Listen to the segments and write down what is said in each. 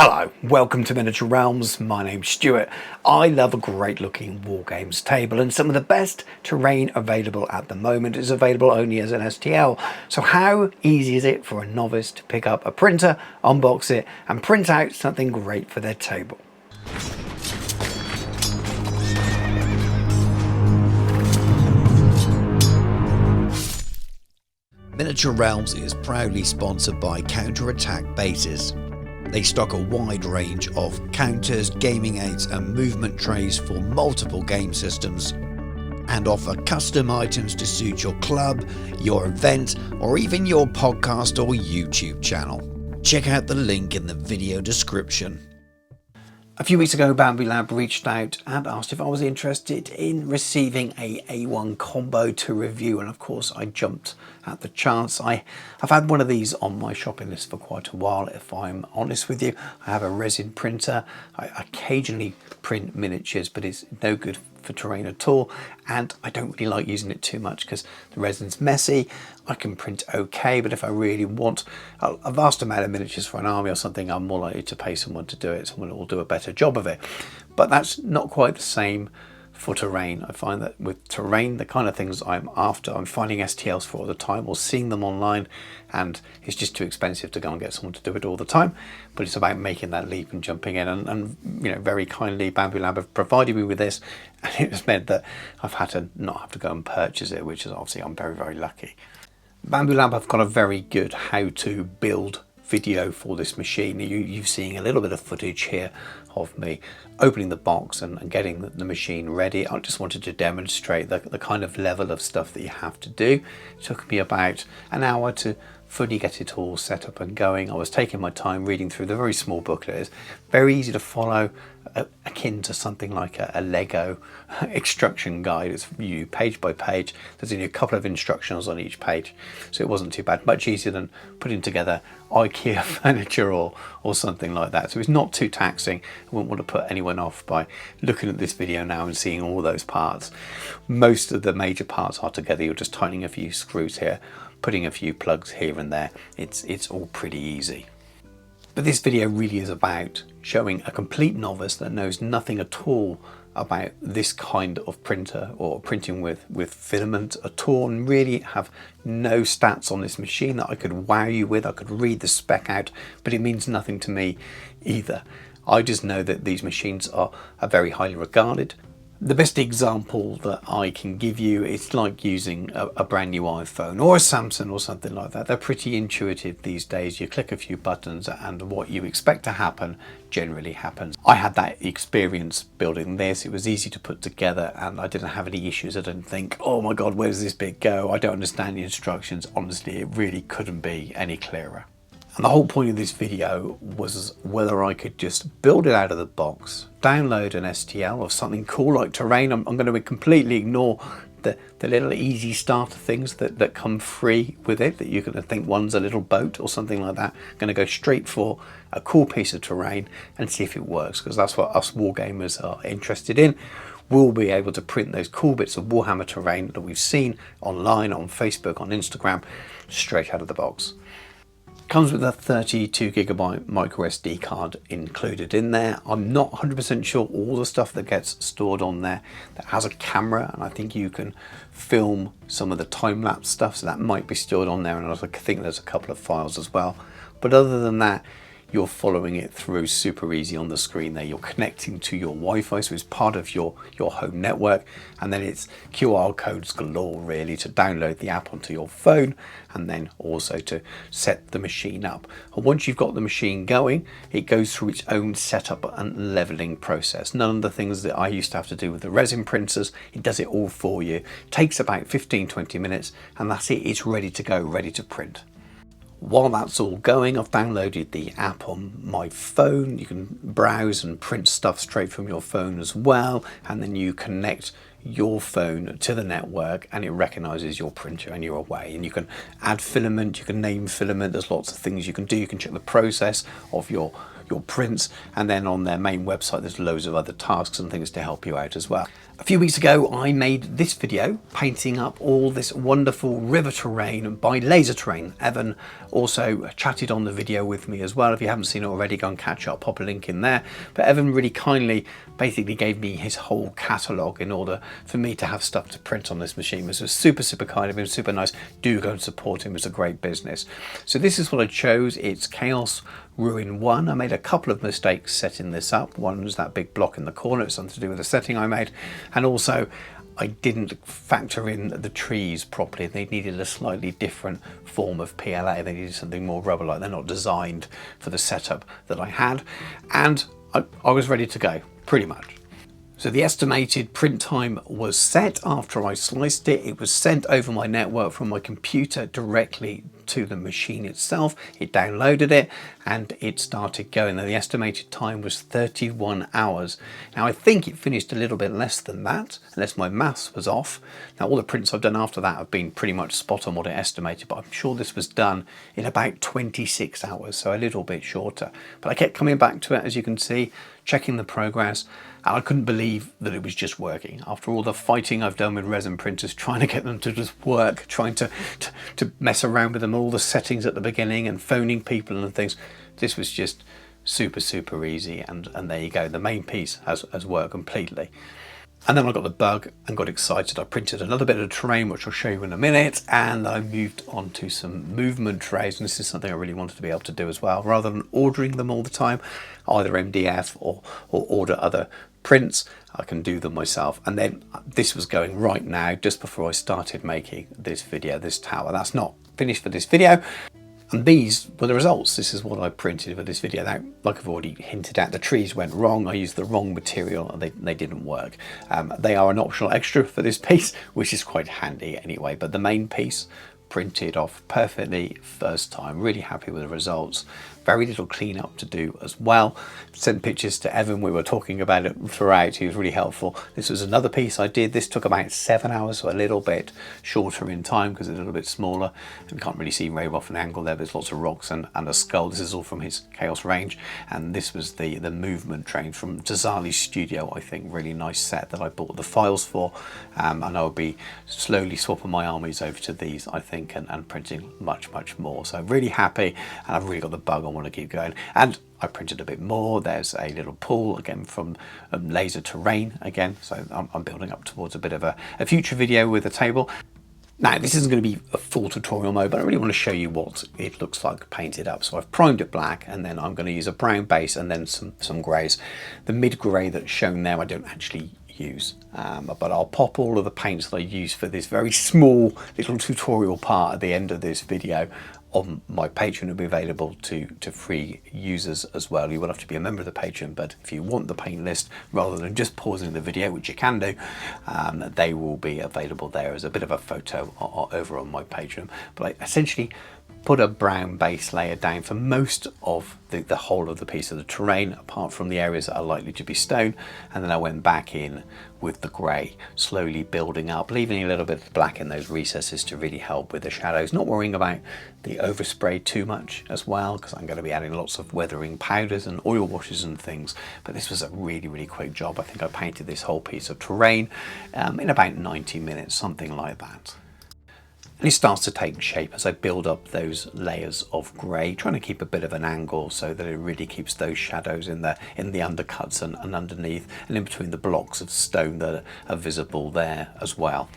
Hello, welcome to Miniature Realms. My name's Stuart. I love a great looking Wargames table, and some of the best terrain available at the moment is available only as an STL. So how easy is it for a novice to pick up a printer, unbox it and print out something great for their table? Miniature Realms is proudly sponsored by Counter-Attack Bases. They stock a wide range of counters, gaming aids and movement trays for multiple game systems and offer custom items to suit your club, your event or even your podcast or YouTube channel. Check out the link in the video description. A few weeks ago, BambuLab reached out and asked if I was interested in receiving a A1 combo to review, and of course I jumped at the chance. I've had one of these on my shopping list for quite a while, if I'm honest with you. I have a resin printer. I occasionally print miniatures, but it's no good for terrain at all, and I don't really like using it too much because the resin's messy. I can print okay, but if I really want a vast amount of miniatures for an army or something, I'm more likely to pay someone to do it. Someone will do a better job of it. But that's not quite the same for terrain. I find that with terrain, the kind of things I'm after, I'm finding STLs for all the time or seeing them online, and it's just too expensive to go and get someone to do it all the time. But it's about making that leap and jumping in, and you know, very kindly BambuLab have provided me with this, and it has meant that I've had to not have to go and purchase it, which is obviously I'm very, very lucky. BambuLab have got a very good how to build video for this machine. You've seen a little bit of footage here of me opening the box and getting the machine ready. I just wanted to demonstrate the kind of level of stuff that you have to do. It took me about an hour to fully get it all set up and going. I was taking my time reading through the very small booklet. It's very easy to follow, akin to something like a Lego instruction guide. It's you page by page. There's only a couple of instructions on each page, so it wasn't too bad. Much easier than putting together IKEA furniture or something like that. So it's not too taxing. I wouldn't want to put anyone off by looking at this video now and seeing all those parts. Most of the major parts are together. You're just tightening a few screws here, putting a few plugs here and there. It's all pretty easy. But this video really is about showing a complete novice that knows nothing at all about this kind of printer or printing with filament at all, and really have no stats on this machine that I could wow you with. I could read the spec out, but it means nothing to me either. I just know that these machines are very highly regarded. The best example that I can give you is like using a brand new iPhone or a Samsung or something like that. They're pretty intuitive these days. You click a few buttons and what you expect to happen generally happens. I had that experience building this. It was easy to put together and I didn't have any issues. I didn't think, oh my God, where does this bit go? I don't understand the instructions. Honestly, it really couldn't be any clearer. And the whole point of this video was whether I could just build it out of the box, download an STL of something cool like terrain. I'm going to completely ignore the little easy starter things that come free with it, that you're going to think one's a little boat or something like that. I'm going to go straight for a cool piece of terrain and see if it works, because that's what us wargamers are interested in. We'll be able to print those cool bits of Warhammer terrain that we've seen online, on Facebook, on Instagram, straight out of the box. Comes with a 32GB micro SD card included in there. I'm not 100% sure all the stuff that gets stored on there that has a camera, and I think you can film some of the time-lapse stuff, so that might be stored on there, and I think there's a couple of files as well. But other than that, you're following it through super easy on the screen there. You're connecting to your Wi-Fi, so it's part of your home network, and then it's QR codes galore really to download the app onto your phone, and then also to set the machine up. And once you've got the machine going, it goes through its own setup and leveling process. None of the things that I used to have to do with the resin printers, it does it all for you. It takes about 15-20 minutes, and that's it. It's ready to go, ready to print. While that's all going, I've downloaded the app on my phone. You can browse and print stuff straight from your phone as well, and then you connect your phone to the network and it recognizes your printer and you're away. And you can add filament, you can name filament, there's lots of things you can do. You can check the process of your your prints. And then on their main website, there's loads of other tasks and things to help you out as well. A few weeks ago, I made this video painting up all this wonderful river terrain by laser terrain. Evan also chatted on the video with me as well. If you haven't seen it already, go and catch up, pop a link in there. But Evan really kindly basically gave me his whole catalogue in order for me to have stuff to print on this machine. This was super, super kind of him, super nice. Do go and support him, it's a great business. So this is what I chose. It's Chaos Ruin 1. I made a couple of mistakes setting this up. One was that big block in the corner. It's something to do with the setting I made. And also I didn't factor in the trees properly. They needed a slightly different form of PLA. They needed something more rubber-like. They're not designed for the setup that I had. And I was ready to go, pretty much. So the estimated print time was set after I sliced it. It was sent over my network from my computer directly to the machine itself. It downloaded it and it started going. Now the estimated time was 31 hours. Now I think it finished a little bit less than that, unless my maths was off. Now all the prints I've done after that have been pretty much spot on what it estimated, but I'm sure this was done in about 26 hours, so a little bit shorter. But I kept coming back to it, as you can see, checking the progress, and I couldn't believe that it was just working. After all the fighting I've done with resin printers, trying to get them to just work, trying to mess around with them, all the settings at the beginning and phoning people and things, this was just super, super easy. And there you go, the main piece has worked completely. And then I got the bug and got excited. I printed another bit of terrain, which I'll show you in a minute, and I moved on to some movement trays, and this is something I really wanted to be able to do as well. Rather than ordering them all the time, either MDF or order other prints, I can do them myself. And then this was going right now, just before I started making this video, this tower. That's not finished for this video. And these were the results. This is what I printed for this video. Now, like I've already hinted at, the trees went wrong. I used the wrong material and they didn't work. They are an optional extra for this piece, which is quite handy anyway. But the main piece printed off perfectly first time. Really happy with the results. Very little cleanup to do as well. Sent pictures to Evan. We were talking about it throughout. He was really helpful. This was another piece I did. This took about 7 hours, so a little bit shorter in time because it's a little bit smaller and can't really see very well from an angle there. There's lots of rocks and a skull. This is all from his Chaos range. And this was the movement train from Jazali's studio, I think. Really nice set that I bought the files for. And I'll be slowly swapping my armies over to these, I think, and printing much, much more. So really happy, and I've really got the bug. I want to keep going. And I printed a bit more. There's a little pool again from laser terrain again. So I'm building up towards a bit of a future video with a table. Now this isn't going to be a full tutorial mode, but I really want to show you what it looks like painted up. So I've primed it black, and then I'm going to use a brown base and then some greys. The mid grey that's shown there I don't actually use, but I'll pop all of the paints that I use for this very small little tutorial part at the end of this video on my Patreon. Will be available to free users as well. You will have to be a member of the Patreon, but if you want the paint list rather than just pausing the video, which you can do, they will be available there as a bit of a photo over on my Patreon. But I essentially put a brown base layer down for most of the whole of the piece of the terrain, apart from the areas that are likely to be stone, and then I went back in with the grey, slowly building up, leaving a little bit of black in those recesses to really help with the shadows. Not worrying about the overspray too much as well, because I'm going to be adding lots of weathering powders and oil washes and things. But this was a really, really quick job. I think I painted this whole piece of terrain in about 90 minutes, something like that. And it starts to take shape as I build up those layers of grey, trying to keep a bit of an angle so that it really keeps those shadows in the undercuts and underneath, and in between the blocks of stone that are visible there as well.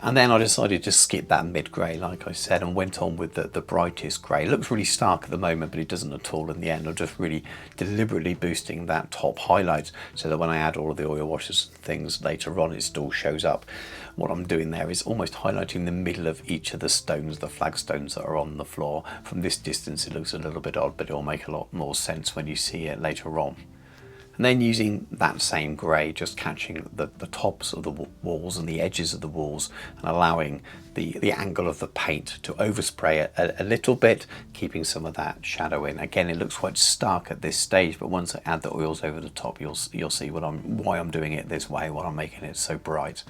And then I decided to skip that mid grey, like I said, and went on with the brightest grey. It looks really stark at the moment, but it doesn't at all in the end. I'm just really deliberately boosting that top highlight so that when I add all of the oil washes and things later on, it still shows up. What I'm doing there is almost highlighting the middle of each of the stones, the flagstones that are on the floor. From this distance it looks a little bit odd, but it will make a lot more sense when you see it later on. And then using that same grey, just catching the tops of the walls and the edges of the walls, and allowing the angle of the paint to overspray a little bit, keeping some of that shadow in. Again, it looks quite stark at this stage, but once I add the oils over the top, you'll see why I'm doing it this way, why I'm making it so bright.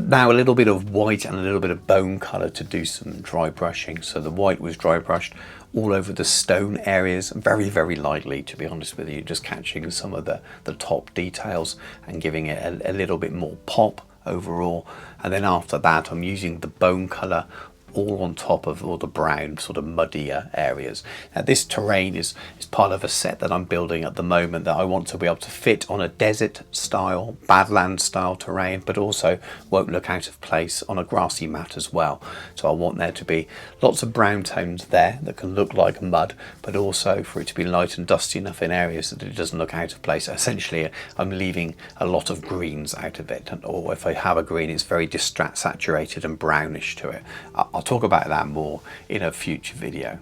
Now a little bit of white and a little bit of bone colour to do some dry brushing. So the white was dry brushed all over the stone areas, very, very lightly, to be honest with you, just catching some of the top details and giving it a little bit more pop overall. And then after that, I'm using the bone colour all on top of all the brown sort of muddier areas. Now this terrain is part of a set that I'm building at the moment that I want to be able to fit on a desert style, badland style terrain, but also won't look out of place on a grassy mat as well. So I want there to be lots of brown tones there that can look like mud, but also for it to be light and dusty enough in areas that it doesn't look out of place. Essentially, I'm leaving a lot of greens out of it, or if I have a green, it's very saturated and brownish to it. I'll talk about that more in a future video.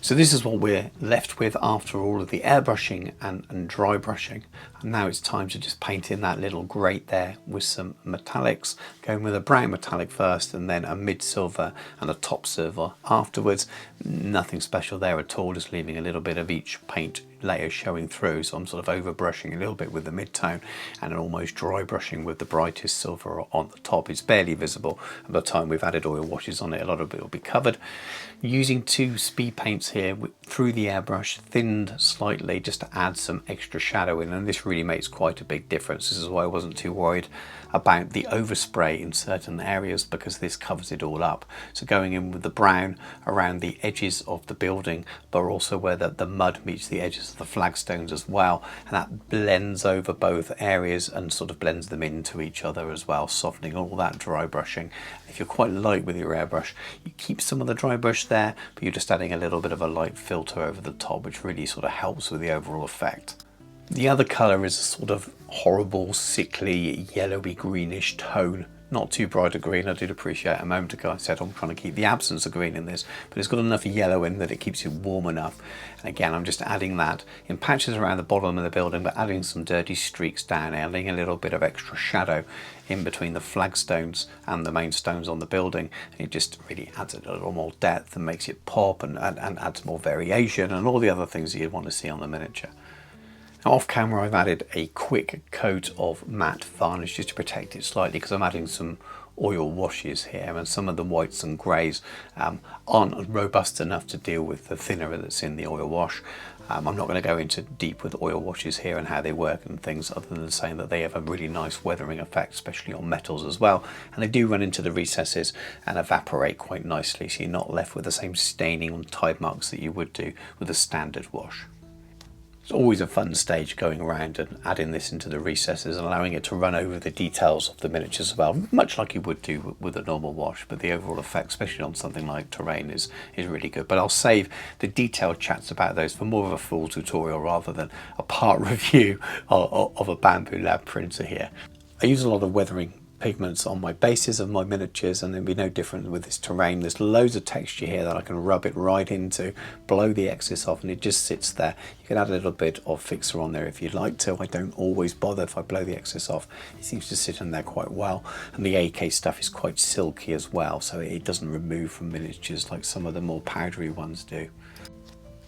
So this is what we're left with after all of the airbrushing and dry brushing. And now it's time to just paint in that little grate there with some metallics, going with a brown metallic first and then a mid silver and a top silver afterwards. Nothing special there at all, just leaving a little bit of each paint layer showing through. So I'm sort of over brushing a little bit with the mid-tone and almost dry brushing with the brightest silver on the top. It's barely visible, and by the time we've added oil washes on it, a lot of it will be covered. Using two speed paints here through the airbrush, thinned slightly just to add some extra shadow in, and this really makes quite a big difference. This is why I wasn't too worried about the overspray in certain areas, because this covers it all up. So going in with the brown around the edges of the building, but also where the mud meets the edges of the flagstones as well, and that blends over both areas and sort of blends them into each other as well, softening all that dry brushing. If you're quite light with your airbrush, you keep some of the dry brush there, but you're just adding a little bit of a light filter over the top, which really sort of helps with the overall effect. The other colour is a sort of horrible, sickly, yellowy, greenish tone. Not too bright a green. I did appreciate a moment ago I said I'm trying to keep the absence of green in this, but it's got enough yellow in that it keeps it warm enough. And again, I'm just adding that in patches around the bottom of the building, but adding some dirty streaks down, adding a little bit of extra shadow in between the flagstones and the main stones on the building. And it just really adds a little more depth and makes it pop and adds more variation and all the other things that you'd want to see on the miniature. Now off camera, I've added a quick coat of matte varnish just to protect it slightly, because I'm adding some oil washes here, and some of the whites and greys aren't robust enough to deal with the thinner that's in the oil wash. I'm not going to go into deep with oil washes here and how they work and things, other than saying that they have a really nice weathering effect, especially on metals as well, and they do run into the recesses and evaporate quite nicely, so you're not left with the same staining on tide marks that you would do with a standard wash. It's always a fun stage going around and adding this into the recesses and allowing it to run over the details of the miniatures as well, much like you would do with a normal wash, but the overall effect, especially on something like terrain, is really good. But I'll save the detailed chats about those for more of a full tutorial rather than a part review of a BambuLab printer here. I use a lot of weathering pigments on my bases of my miniatures, and it'll be no different with this terrain. There's loads of texture here that I can rub it right into, blow the excess off, and it just sits there. You can add a little bit of fixer on there if you'd like to. I don't always bother if I blow the excess off. It seems to sit in there quite well, and the AK stuff is quite silky as well, so it doesn't remove from miniatures like some of the more powdery ones do.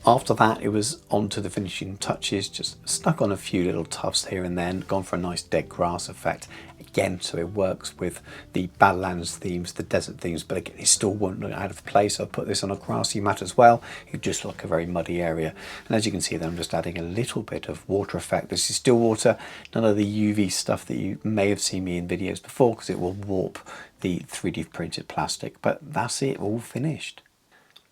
After that, it was on to the finishing touches, just stuck on a few little tufts here and then, gone for a nice dead grass effect. Again, so it works with the Badlands themes, the desert themes, but again, it still won't look out of place. I'll put this on a grassy mat as well. It just look a very muddy area. And as you can see, then I'm just adding a little bit of water effect. This is still water, none of the UV stuff that you may have seen me in videos before, because it will warp the 3D printed plastic, but that's it, all finished.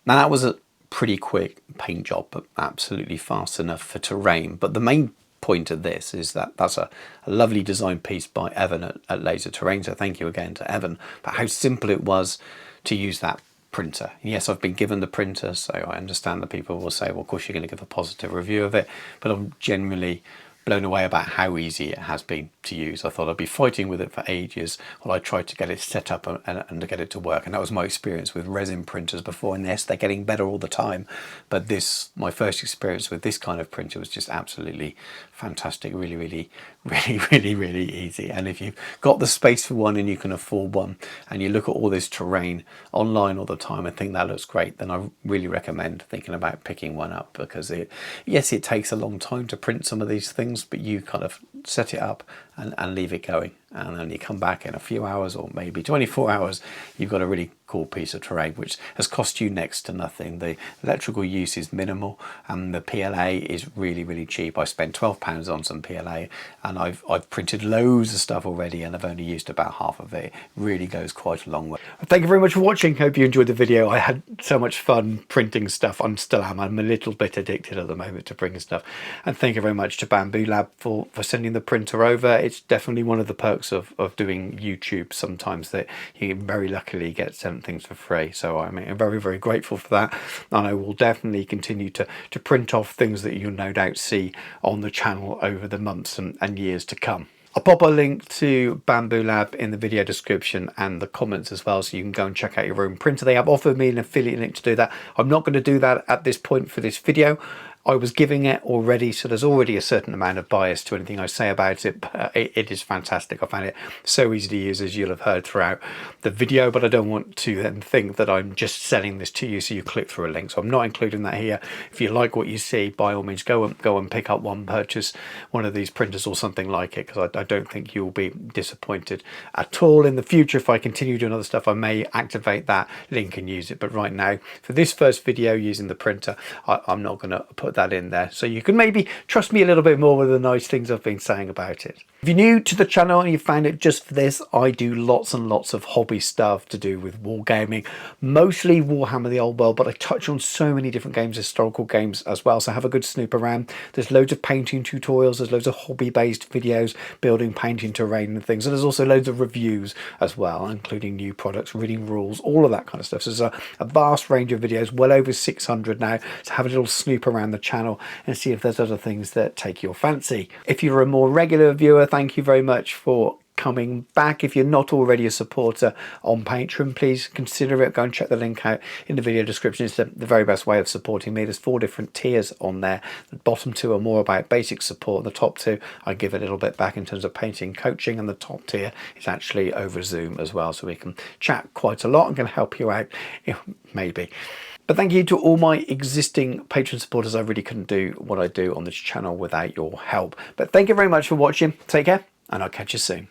Now that was a pretty quick paint job, but absolutely fast enough for terrain. But the main point of this is that that's a lovely design piece by Evan at Laser Terrain, so thank you again to Evan, but how simple it was to use that printer. Yes, I've been given the printer, so I understand that people will say, well, of course you're going to give a positive review of it, but I'm generally blown away about how easy it has been to use. I thought I'd be fighting with it for ages while I tried to get it set up and to get it to work, and that was my experience with resin printers before. And yes, they're getting better all the time, but my first experience with this kind of printer was just absolutely fantastic. Really easy. And if you've got the space for one and you can afford one, and you look at all this terrain online all the time and think that looks great, then I really recommend thinking about picking one up, because yes, it takes a long time to print some of these things, but you kind of set it up and leave it going. And then you come back in a few hours or maybe 24 hours, you've got a really cool piece of terrain which has cost you next to nothing. The electrical use is minimal and the PLA is really, really cheap. I spent £12 on some PLA and I've printed loads of stuff already and I've only used about half of it. It really goes quite a long way. Thank you very much for watching. Hope you enjoyed the video. I had so much fun printing stuff. I'm a little bit addicted at the moment to printing stuff. And thank you very much to Bambu Lab for sending the printer over. It's definitely one of the perks of doing YouTube sometimes, that you very luckily get sent things for free. So I'm very, very grateful for that. And I will definitely continue to print off things that you'll no doubt see on the channel over the months and years to come. I'll pop a link to Bambu Lab in the video description and the comments as well, so you can go and check out your own printer. They have offered me an affiliate link to do that. I'm not going to do that at this point for this video. I was giving it already, so there's already a certain amount of bias to anything I say about it, but it is fantastic. I found it so easy to use, as you'll have heard throughout the video, but I don't want to then think that I'm just selling this to you so you click through a link. So I'm not including that here. If you like what you see, by all means go and pick up one, purchase one of these printers or something like it, because I don't think you'll be disappointed at all. In the future, if I continue doing other stuff, I may activate that link and use it, but right now for this first video using the printer, I'm not going to put that in there, so you can maybe trust me a little bit more with the nice things I've been saying about it. If you're new to the channel and you found it just for this, I do lots and lots of hobby stuff to do with wargaming, mostly Warhammer the Old World, but I touch on so many different games, historical games as well, so have a good snoop around. There's loads of painting tutorials, there's loads of hobby-based videos, building, painting, terrain and things, and there's also loads of reviews as well, including new products, reading rules, all of that kind of stuff. So there's a vast range of videos, well over 600 now, so have a little snoop around the channel and see if there's other things that take your fancy. If you're a more regular viewer, thank you very much for coming back. If you're not already a supporter on Patreon, please consider it. Go and check the link out in the video description. It's the very best way of supporting me. There's 4 different tiers on there. The bottom 2 are more about basic support. The top 2 I give a little bit back in terms of painting coaching, and the top tier is actually over Zoom as well, so we can chat quite a lot and can help you out, maybe. But thank you to all my existing Patreon supporters. I really couldn't do what I do on this channel without your help. But thank you very much for watching. Take care, and I'll catch you soon.